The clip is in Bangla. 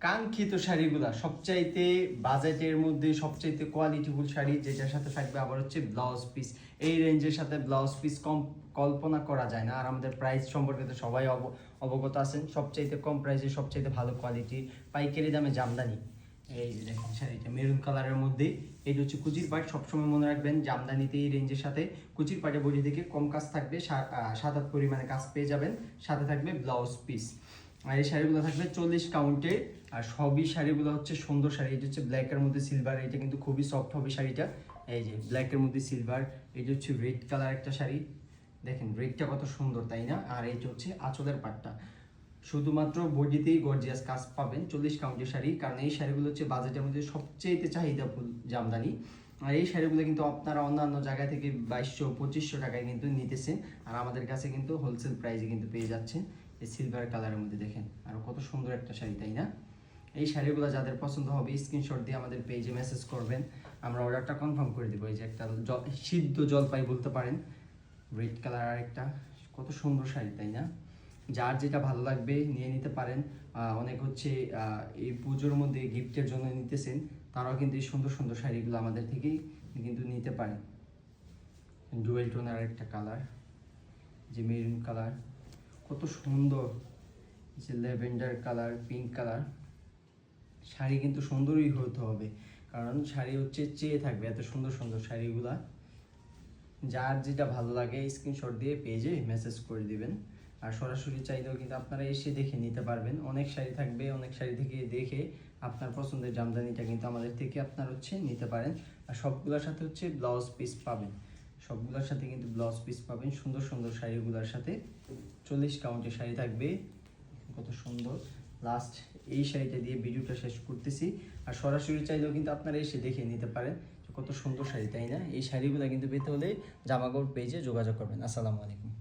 কাঙ্ক্ষিত শাড়িগুলা সবচাইতে বাজেটের মধ্যে সবচাইতে কোয়ালিটিফুল শাড়ি, যেটার সাথে থাকবে আবার হচ্ছে ব্লাউজ পিস। এই রেঞ্জের সাথে ব্লাউজ পিস কম কল্পনা করা যায় না। আর আমাদের প্রাইস সম্পর্কে তো সবাই অবগত আছেন, সবচাইতে কম প্রাইসে সবচাইতে ভালো কোয়ালিটি পাইকারি দামে জামদানি। এই যে দেখেন শাড়িটা মেরুন কালারের মধ্যে, এটা হচ্ছে কুচির পাট। সবসময় মনে রাখবেন জামদানিতে এই রেঞ্জের সাথে কুচির পাটে বডি থেকে কম কাজ থাকবে, 7-8 পরিমাণে কাজ পেয়ে যাবেন, সাথে থাকবে ব্লাউজ পিস। আর এই শাড়িগুলো থাকবে 40 কাউন্টে। আর সবই শাড়িগুলো হচ্ছে সুন্দর শাড়ি। এটা হচ্ছে ব্ল্যাকের মধ্যে সিলভার, এটা কিন্তু খুবই সফট হবে শাড়িটা। এই যে ব্ল্যাকের মধ্যে সিলভার, এটা হচ্ছে রেড কালার একটা শাড়ি, দেখেন রেডটা কত সুন্দর তাই না। আর এইটা হচ্ছে আঁচলের পাটটা, শুধুমাত্র বডিতেই গর্জিয়াস কাজ পাবেন। 40 কাউন্টের শাড়ি, কারণ এই শাড়িগুলো হচ্ছে বাজেটের মধ্যে সবচেয়ে চাহিদাফুল জামদানি। আর এই শাড়িগুলো কিন্তু আপনারা অন্যান্য জায়গা থেকে 2200-2500 টাকায় কিন্তু নিতেছেন, আর আমাদের কাছে কিন্তু হোলসেল প্রাইসে কিন্তু পেয়ে যাচ্ছেন। এই সিলভার কালারের মধ্যে দেখেন আর কত সুন্দর একটা শাড়ি তাই না। এই শাড়িগুলো যাদের পছন্দ হবে স্ক্রিনশট দিয়ে আমাদের পেজে মেসেজ করবেন, আমরা অর্ডারটা কনফার্ম করে দেবো। এই যে একটা সিদ্ধ জলপাই বলতে পারেন, রেড কালার আর একটা, কত সুন্দর শাড়ি তাই না। যার যেটা ভালো লাগবে নিয়ে নিতে পারেন। অনেক হচ্ছে এই পুজোর মধ্যে গিফটের জন্য নিতেছেন, তারাও কিন্তু এই সুন্দর সুন্দর শাড়িগুলো আমাদের থেকেই কিন্তু নিতে পারেন। ডুয়েল টোনার একটা কালার, যে মেরুন কালার কত সুন্দর, যে lavender colour, pink colour. Sari কিন্তু সুন্দরই হতে হবে, কারণ শাড়ি হচ্ছে চেয়ে থাকবে এত সুন্দর সুন্দর শাড়িগুলা। যার যেটা ভালো লাগে স্ক্রিনশট দিয়ে পেজে মেসেজ করে দিবেন। আর সরাসরি চাইলেও কিন্তু আপনারা এসে দেখে নিতে পারবেন। অনেক শাড়ি থাকবে, অনেক শাড়ি থেকে দেখে আপনার পছন্দের জামদানিটা কিন্তু আমাদের থেকে আপনার হচ্ছে নিতে পারেন। আর সবগুলোর সাথে হচ্ছে ব্লাউজ পিস পাবেন, সবগুলোর সাথে কিন্তু ব্লাউজ পিস পাবেন সুন্দর সুন্দর শাড়িগুলোর সাথে। 40 কাউন্টের শাড়ি থাকবে, কত সুন্দর। লাস্ট এই শাড়িটা দিয়ে ভিডিওটা শেষ করতেছি। আর সরাসরি চাইলেও কিন্তু আপনারা এসে দেখে নিতে পারেন, কত সুন্দর শাড়ি তাই না। এই শাড়িগুলো কিন্তু পেতে হলে জামাগড় পেজে যোগাযোগ করবেন। আসসালামু আলাইকুম।